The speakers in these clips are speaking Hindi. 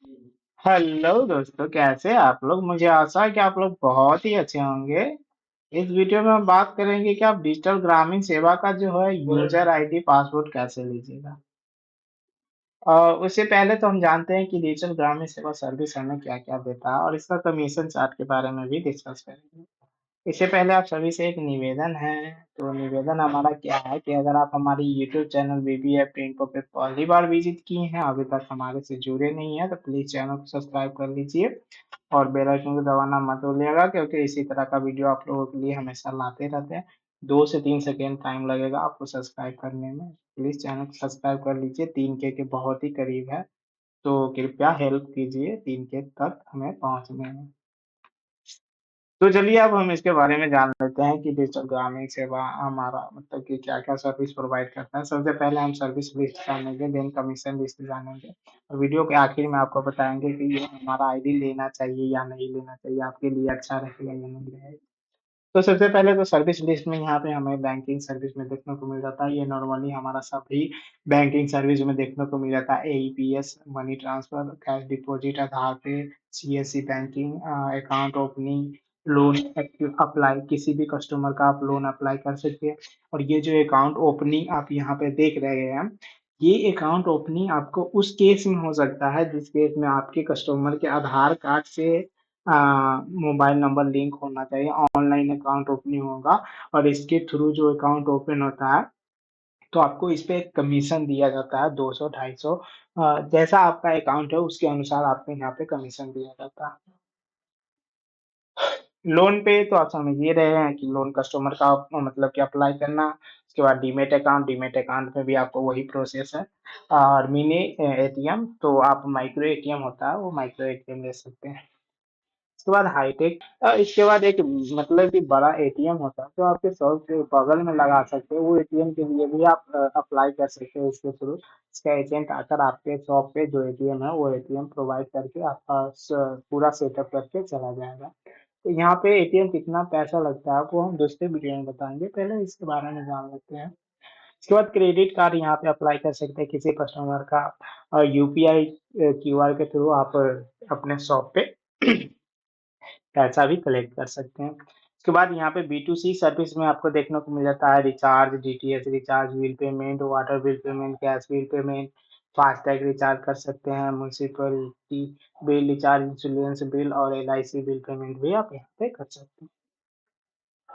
हेलो दोस्तों, कैसे हैं आप लोग। मुझे आशा है कि आप लोग बहुत ही अच्छे होंगे। इस वीडियो में हम बात करेंगे कि आप डिजिटल ग्रामीण सेवा का जो है यूजर आईडी पासवर्ड कैसे लीजिएगा। उससे पहले तो हम जानते हैं कि डिजिटल ग्रामीण सेवा सर्विस हमें क्या क्या देता है और इसका कमीशन चार्ट के बारे में भी डिस्कस करेंगे। इससे पहले आप सभी से एक निवेदन है। तो निवेदन हमारा क्या है कि अगर आप हमारी यूट्यूब चैनल बीबीएफ इन्फो पे पहली बार विजिट किए हैं, अभी तक हमारे से जुड़े नहीं हैं, तो प्लीज चैनल को सब्सक्राइब कर लीजिए और बेल आइकन को दबाना मत भूलिएगा, क्योंकि इसी तरह का वीडियो आप लोगों के लिए हमेशा लाते रहते हैं। 2 से 3 सेकेंड टाइम लगेगा आपको सब्सक्राइब करने में। प्लीज चैनल को सब्सक्राइब कर लीजिए, 3K के बहुत ही करीब है। तो कृपया हेल्प कीजिए 3K तक हमें पहुंचने में। तो चलिए अब हम इसके बारे में जान लेते हैं कि डिजिटल ग्रामीण सेवा हमारा मतलब कि क्या-क्या सर्विस प्रोवाइड करता है। सबसे पहले हम सर्विस लिस्ट जानेंगे, देन कमीशन लिस्ट जानेंगे और वीडियो के आखिर में आपको बताएँगे कि ये हमारा आईडी लेना चाहिए या नहीं लेना चाहिए, आपके लिए अच्छा रहेगा या नहीं रहेगा। तो सबसे पहले तो सर्विस लिस्ट में यहाँ पे हमें बैंकिंग सर्विस में देखने को मिल जाता है। ये नॉर्मली हमारा सभी बैंकिंग सर्विस में देखने को मिल जाता है। AEPS, money transfer, cash deposit, Aadhaar pay, CSC banking, account opening, loan apply, किसी भी कस्टमर का आप लोन अप्लाई कर सकते हैं। और ये जो अकाउंट ओपनिंग आप यहाँ पे देख रहे हैं, ये अकाउंट ओपनिंग आपको उस केस में हो सकता है जिस केस में आपके कस्टमर के आधार कार्ड से मोबाइल नंबर लिंक होना चाहिए, ऑनलाइन अकाउंट ओपनिंग होगा और इसके थ्रू जो अकाउंट ओपन होता है, तो आपको इस पे एक कमीशन दिया जाता है 200 250। जैसा आपका अकाउंट है उसके अनुसार आपको यहाँ पे कमीशन दिया जाता है। लोन पे तो आप समझ ही रहे हैं कि लोन कस्टमर का मतलब कि अप्लाई करना, उसके बाद डीमैट अकाउंट में भी आपको वही प्रोसेस है। और मिनी एटीएम तो आप माइक्रो एटीएम होता है, वो माइक्रो एटीएम ले सकते हैं। उसके बाद हाईटेक, इसके बाद एक मतलब कि बड़ा एटीएम होता है जो आपके शॉप के बगल में लगा सकते हैं। वो एटीएम के लिए भी आप अप्लाई कर सकते हैं इसके थ्रू। इसका एजेंट आकर आपके शॉप पे जो एटीएम है वो एटीएम प्रोवाइड करके आपका पूरा सेटअप करके चला जाएगा। तो यहाँ पे एटीएम कितना पैसा लगता है वो हम दूसरे वीडियो में बताएंगे, पहले इसके बारे में जान लेते हैं। इसके बाद क्रेडिट कार्ड यहाँ पे अप्लाई कर सकते हैं किसी कस्टमर का, और यूपीआई क्यूआर के थ्रू आप अपने शॉप पे पैसा भी कलेक्ट कर सकते हैं। उसके बाद यहाँ पे बी2सी सर्विस में आपको देखने को मिल जाता है recharge, DTH recharge, bill payment, water bill payment, gas bill payment, FASTag recharge कर सकते हैं, municipality bill recharge, insurance bill और एलआईसी बिल पेमेंट भी आप यहाँ पे कर सकते हैं।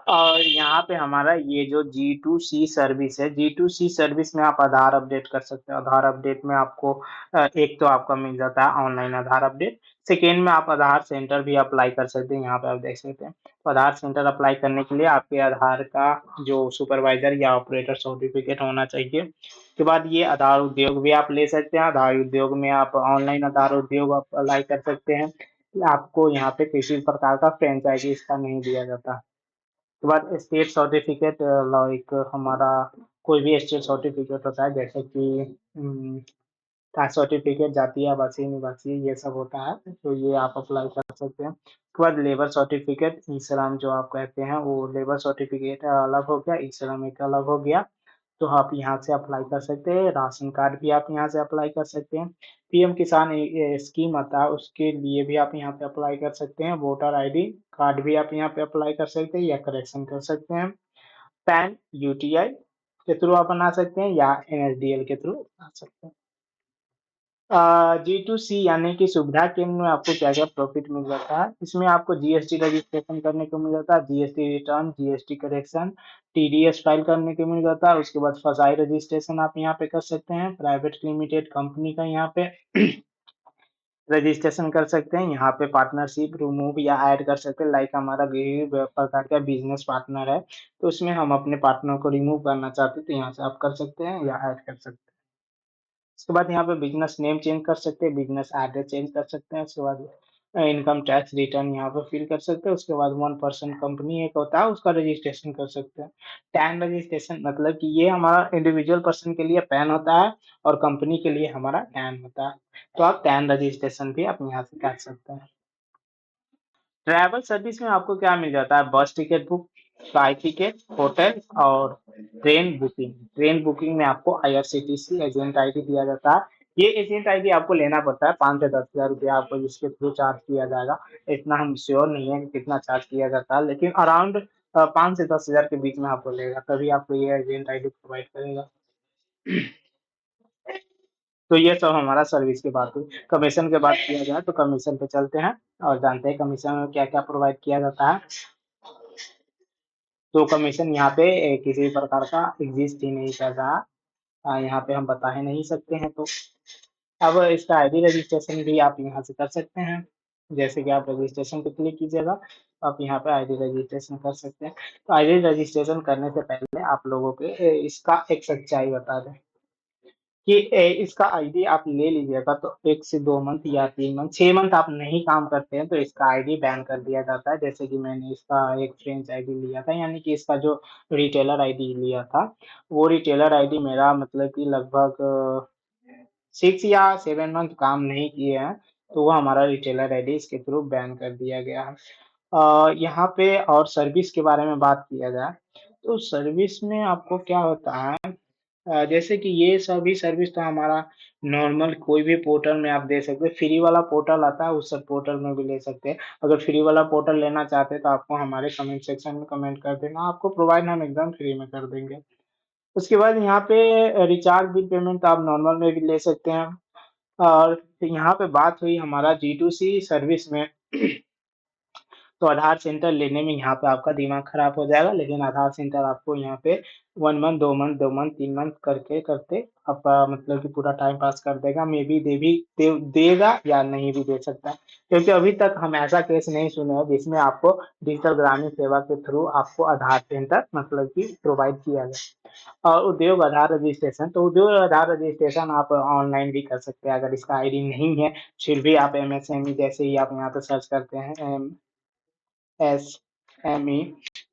और यहाँ पे हमारा ये जो जी2सी सर्विस है, जी2सी सर्विस में आप आधार अपडेट कर सकते हैं। आधार अपडेट में आपको एक तो आपका मिल जाता है ऑनलाइन आधार अपडेट, सेकेंड में आप आधार सेंटर भी अप्लाई कर सकते हैं। यहाँ पे आप देख सकते हैं, तो आधार सेंटर अप्लाई करने के लिए आपके आधार का जो सुपरवाइजर या ऑपरेटर सर्टिफिकेट होना चाहिए। उसके बाद ये आधार उद्योग भी आप ले सकते हैं। आधार उद्योग में आप ऑनलाइन आधार उद्योग अप्लाई कर सकते हैं। आपको यहाँ पे किसी प्रकार का फ्रेंचाइजी इसका नहीं दिया जाता। उसके बाद स्टेट सर्टिफिकेट, लाइक हमारा कोई भी स्टेट सर्टिफिकेट होता है, जैसे कि कास्ट सर्टिफिकेट, जातीय आवासीय निवासीय ये सब होता है, तो ये आप अप्लाई कर सकते हैं। उसके बाद लेबर सर्टिफिकेट, ई श्रम जो आप कहते हैं, वो लेबर सर्टिफिकेट अलग हो गया, ई श्रम एक अलग हो गया, तो आप यहाँ से अप्लाई कर सकते हैं। राशन कार्ड भी आप यहाँ से अप्लाई कर सकते हैं। पीएम किसान स्कीम आता है, उसके लिए भी आप यहाँ पे अप्लाई कर सकते हैं। वोटर आईडी कार्ड भी आप यहाँ पे अप्लाई कर सकते हैं या करेक्शन कर सकते हैं। पैन यूटीआई के थ्रू आप बना सकते हैं या एनएसडीएल के थ्रू बना सकते हैं। जी2सी यानी कि सुविधा केंद्र में आपको क्या-क्या प्रॉफिट मिल जाता है। इसमें आपको जीएसटी रजिस्ट्रेशन करने को मिल जाता है, GST return, GST correction, TDS file करने को मिल जाता है। उसके बाद फसाई रजिस्ट्रेशन आप यहाँ पे कर सकते हैं। प्राइवेट लिमिटेड कंपनी का यहाँ पे रजिस्ट्रेशन कर सकते हैं। यहाँ पे पार्टनरशिप रिमूव या ऐड कर सकते हैं, लाइक हमारा किसी भी प्रकार का बिजनेस पार्टनर है, तो उसमें हम अपने पार्टनर को रिमूव करना चाहते हैं, तो यहाँ से आप कर सकते हैं या ऐड कर सकते हैं। उसके बाद यहाँ पे बिज़नेस नेम चेंज कर सकते हैं, बिज़नेस एड्रेस चेंज कर सकते हैं। उसके बाद इनकम टैक्स रिटर्न यहाँ पे फिल कर सकते हैं। उसके बाद 1% कंपनी एक होता है, उसका रजिस्ट्रेशन कर सकते हैं। टैन रजिस्ट्रेशन मतलब कि ये हमारा इंडिविजुअल पर्सन के लिए पैन होता है और कंपनी के लिए हमारा टैन होता है। तो आप टैन रजिस्ट्रेशन भी आप यहाँ से कर सकते हैं। ट्रैवल सर्विस में आपको क्या मिल जाता है? बस ticket book, flight ticket, hotel और ट्रेन बुकिंग। ट्रेन बुकिंग में आपको आईआरसीटीसी एजेंट आईडी दिया जाता है। ये एजेंट आईडी आपको लेना पड़ता है, 5 से 10 हज़ार रुपया आपको इसके थ्रू चार्ज किया जाएगा। इतना हम श्योर नहीं है कि कितना चार्ज किया जाता है, लेकिन अराउंड 5 से 10 हज़ार के बीच में आपको लेगा, तभी आपको ये एजेंट आईडी प्रोवाइड करेगा। तो ये सब हमारा सर्विस की बात हुई। कमीशन की बात किया जाए तो कमीशन पे चलते हैं और जानते हैं कमीशन में क्या-क्या प्रोवाइड किया जाता है। तो कमीशन यहाँ पे किसी प्रकार का एग्जिस्ट ही नहीं कर रहा। यहाँ पे हम बता ही नहीं सकते हैं। तो अब इसका आईडी रजिस्ट्रेशन भी आप यहाँ से कर सकते हैं। जैसे कि आप रजिस्ट्रेशन पे क्लिक कीजिएगा, आप यहाँ पे आईडी रजिस्ट्रेशन कर सकते हैं। तो आईडी रजिस्ट्रेशन करने से पहले आप लोगों को इसका एक सच्चाई बता दें कि इसका आईडी आप ले लीजिएगा तो 1 से 2 मंथ या 3 मंथ, 6 मंथ आप नहीं काम करते हैं तो इसका आईडी बैन कर दिया जाता है। जैसे कि मैंने इसका एक फ्रेंच आईडी लिया था, यानी कि इसका जो रिटेलर आईडी लिया था, वो रिटेलर आईडी मेरा मतलब कि लगभग 6 या 7 मंथ काम नहीं किए हैं, तो वो हमारा रिटेलर आईडी इसके थ्रू बैन कर दिया गया है। यहाँ पे और सर्विस के बारे में बात किया जाए, तो सर्विस में आपको क्या होता है, जैसे कि ये सभी सर्विस तो हमारा नॉर्मल कोई भी पोर्टल में आप दे सकते हैं। फ्री वाला पोर्टल आता है, उस सब पोर्टल में भी ले सकते हैं। अगर फ्री वाला पोर्टल लेना चाहते हैं तो आपको हमारे कमेंट सेक्शन में कमेंट कर देना, आपको प्रोवाइड हम एकदम फ्री में कर देंगे। उसके बाद यहाँ पे रिचार्ज बिल पेमेंट आप नॉर्मल में भी ले सकते हैं। और यहाँ पे बात हुई हमारा जी2सी सर्विस में तो आधार सेंटर लेने में यहाँ पे आपका दिमाग खराब हो जाएगा, लेकिन आधार सेंटर आपको यहाँ पे 1 मंथ, 2 मंथ, 2 मंथ, 3 मंथ करते आपका मतलब कि पूरा टाइम पास कर देगा। मेबी देगा या नहीं भी दे सकता है। क्योंकि अभी तक हम ऐसा केस नहीं सुने हैं जिसमें आपको डिजिटल ग्रामीण सेवा के थ्रू आपको आधार सेंटर मतलब कि प्रोवाइड किया जाए। और उद्योग आधार रजिस्ट्रेशन, तो उद्योग आधार रजिस्ट्रेशन आप ऑनलाइन भी कर सकते हैं। अगर इसका आईडी नहीं है, फिर भी आप एमएसएमई जैसे ही आप यहाँ पे सर्च करते हैं एमएसएमई,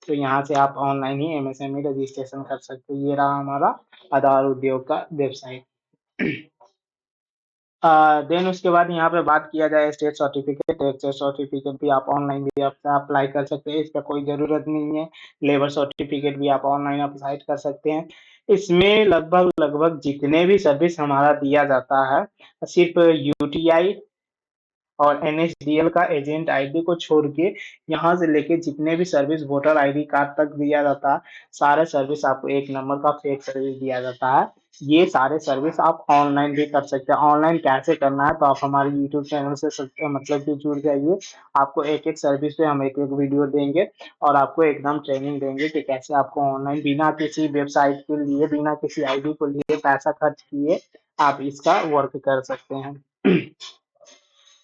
तो यहाँ से आप ऑनलाइन ही एमएसएमई रजिस्ट्रेशन कर सकते हैं। ये रहा हमारा आधार उद्योग का वेबसाइट। देन उसके बाद यहाँ पे बात किया जाए स्टेट सर्टिफिकेट, स्टेट सर्टिफिकेट भी आप ऑनलाइन भी आप अप्लाई कर सकते हैं, इसका कोई ज़रूरत नहीं है। लेबर सर्टिफिकेट भी आप ऑनलाइन अप्लाई कर सकते हैं। इसमें लगभग जितने भी सर्विस हमारा दिया जाता है, सिर्फ यूटीआई और एनएसडीएल का एजेंट आईडी को छोड़ के यहाँ से लेके जितने भी सर्विस वोटर आईडी कार्ड तक दिया जाता है, सारे सर्विस आपको एक नंबर का फेक सर्विस दिया जाता है। ये सारे सर्विस आप ऑनलाइन भी कर सकते हैं। ऑनलाइन कैसे करना है, तो आप हमारे यूट्यूब चैनल से मतलब कि जुड़ जाइए। आपको एक-एक सर्विस पे हम एक-एक वीडियो देंगे और आपको एकदम ट्रेनिंग देंगे कि कैसे आपको ऑनलाइन बिना किसी वेबसाइट के लिए, बिना किसी आईडी को लिए पैसा खर्च किए आप इसका वर्क कर सकते हैं।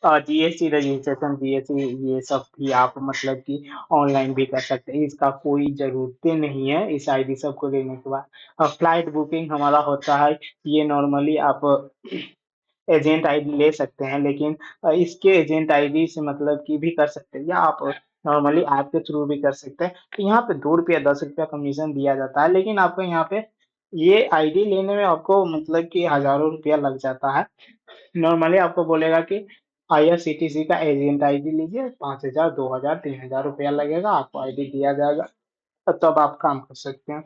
जीएसटी रजिस्ट्रेशन, जीएसटी ये सब भी आप मतलब कि ऑनलाइन भी कर सकते हैं। इसका कोई ज़रूरतें नहीं है इस आईडी सबको लेने के बाद। फ्लाइट बुकिंग हमारा होता है, ये नॉर्मली आप एजेंट आईडी ले सकते हैं, लेकिन इसके एजेंट आईडी से मतलब कि भी कर सकते हैं, या आप नॉर्मली ऐप के थ्रू भी कर सकते हैं। तो यहाँ पे ₹2 ₹10 कमीशन दिया जाता है, लेकिन आपको यहाँ पे ये आईडी लेने में आपको मतलब कि हज़ारों रुपया लग जाता है। नॉर्मली आपको बोलेगा कि आईआरसीटीसी का एजेंट आईडी लीजिए, 5,000, 2,000, 3,000 रुपया लगेगा, आपको आईडी दिया जाएगा, तब आप काम कर सकते हैं।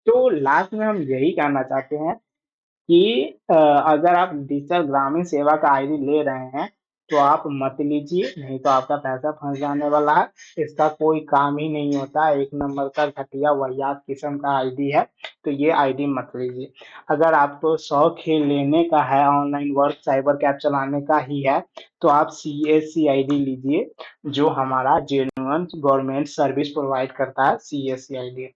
तो लास्ट में हम यही कहना चाहते हैं कि अगर आप डिजिटल ग्रामीण सेवा का आईडी ले रहे हैं, तो आप मत लीजिए, नहीं तो आपका पैसा फँस जाने वाला है। इसका कोई काम ही नहीं होता है, एक नंबर का घटिया वाहियात किस्म का आईडी है, तो ये आईडी मत लीजिए। अगर आपको शौक ही लेने का है, ऑनलाइन वर्क, साइबर कैफ़े चलाने का ही है, तो आप सीएससी आईडी लीजिए, जो हमारा जेन्युइन गवर्नमेंट सर्विस प्रोवाइड करता है, सीएससी आईडी।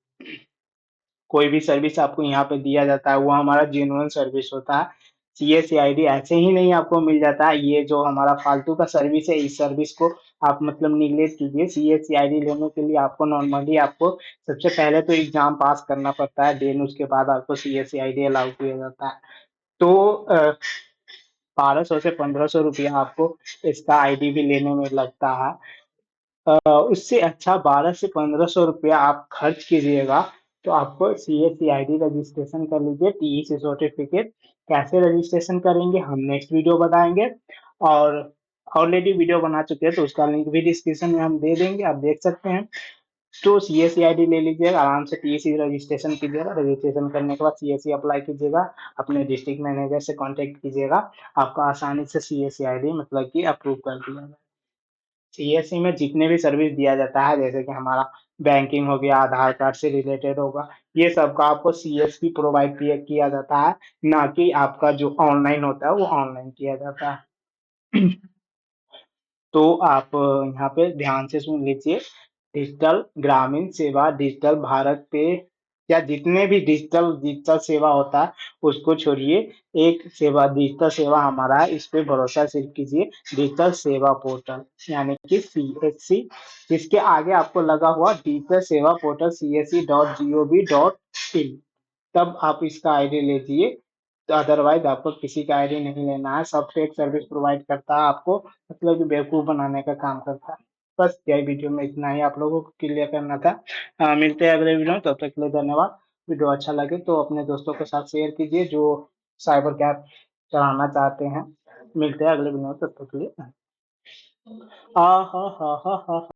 कोई भी सर्विस आपको यहाँ पे दिया जाता है, वो हमारा जेन्युइन सर्विस होता है। सीएससी आईडी ऐसे ही नहीं आपको मिल जाता है, ये जो हमारा फालतू का सर्विस है, इस सर्विस को आप मतलब नेगलेक्ट कीजिए। सीएससी आईडी लेने के लिए आपको नॉर्मली आपको सबसे पहले तो एग्ज़ाम पास करना पड़ता है, देन उसके बाद आपको सीएससी आईडी अलाउ किया जाता है। तो 1200 से 1500 रुपया आपको इसका आईडी भी लेने में लगता है। उससे अच्छा 12 से 1500 रुपया आप खर्च कीजिएगा, तो आपको सीएससी आईडी रजिस्ट्रेशन कर लीजिए, टीईसी सर्टिफिकेट कैसे रजिस्ट्रेशन करेंगे हम नेक्स्ट वीडियो बताएँगे, और ऑलरेडी वीडियो बना चुके हैं, तो उसका लिंक भी डिस्क्रिप्शन में हम दे देंगे, आप देख सकते हैं। तो सीएससी आईडी ले लीजिएगा, आराम से टीसी रजिस्ट्रेशन कीजिएगा, रजिस्ट्रेशन करने के बाद सीएससी अप्लाई कीजिएगा, अपने डिस्ट्रिक्ट मैनेजर से कॉन्टैक्ट कीजिएगा, आपका आसानी से सीएससी आईडी मतलब कि अप्रूव कर दिया जाएगा। सीएससी में जितने भी सर्विस दिया जाता है, जैसे कि हमारा बैंकिंग हो गया, आधार कार्ड से रिलेटेड होगा, ये सब का आपको सीएससी प्रोवाइड किया जाता है, ना कि आपका जो ऑनलाइन होता है, वो ऑनलाइन किया जाता है। तो आप यहाँ पे ध्यान से सुन लीजिए, डिजिटल ग्रामीण सेवा, डिजिटल भारत पे या जितने भी डिजिटल डिजिटल सेवा होता है, उसको छोड़िए। एक सेवा डिजिटल सेवा हमारा है, इस पे भरोसा सिर्फ कीजिए, डिजिटल सेवा पोर्टल यानी कि सीएससी, इसके आगे आपको लगा हुआ डिजिटल सेवा पोर्टल CSC.gov.in, तब आप इसका आईडी लीजिए। तो अदरवाइज आपको किसी का आईडी नहीं लेना है, सब फेक सर्विस प्रोवाइड करता है आपको, मतलब कि बेवकूफ़ बनाने का काम करता है। बस यही वीडियो में इतना ही आप लोगों को क्लियर करना था। मिलते हैं अगले वीडियो में, तब तक के लिए धन्यवाद। वीडियो अच्छा लगे तो अपने दोस्तों के साथ शेयर कीजिए जो साइबर कैफ़ चलाना चाहते हैं। मिलते हैं अगले वीडियो में, तब तक के लिए। आ हा हा हा हा।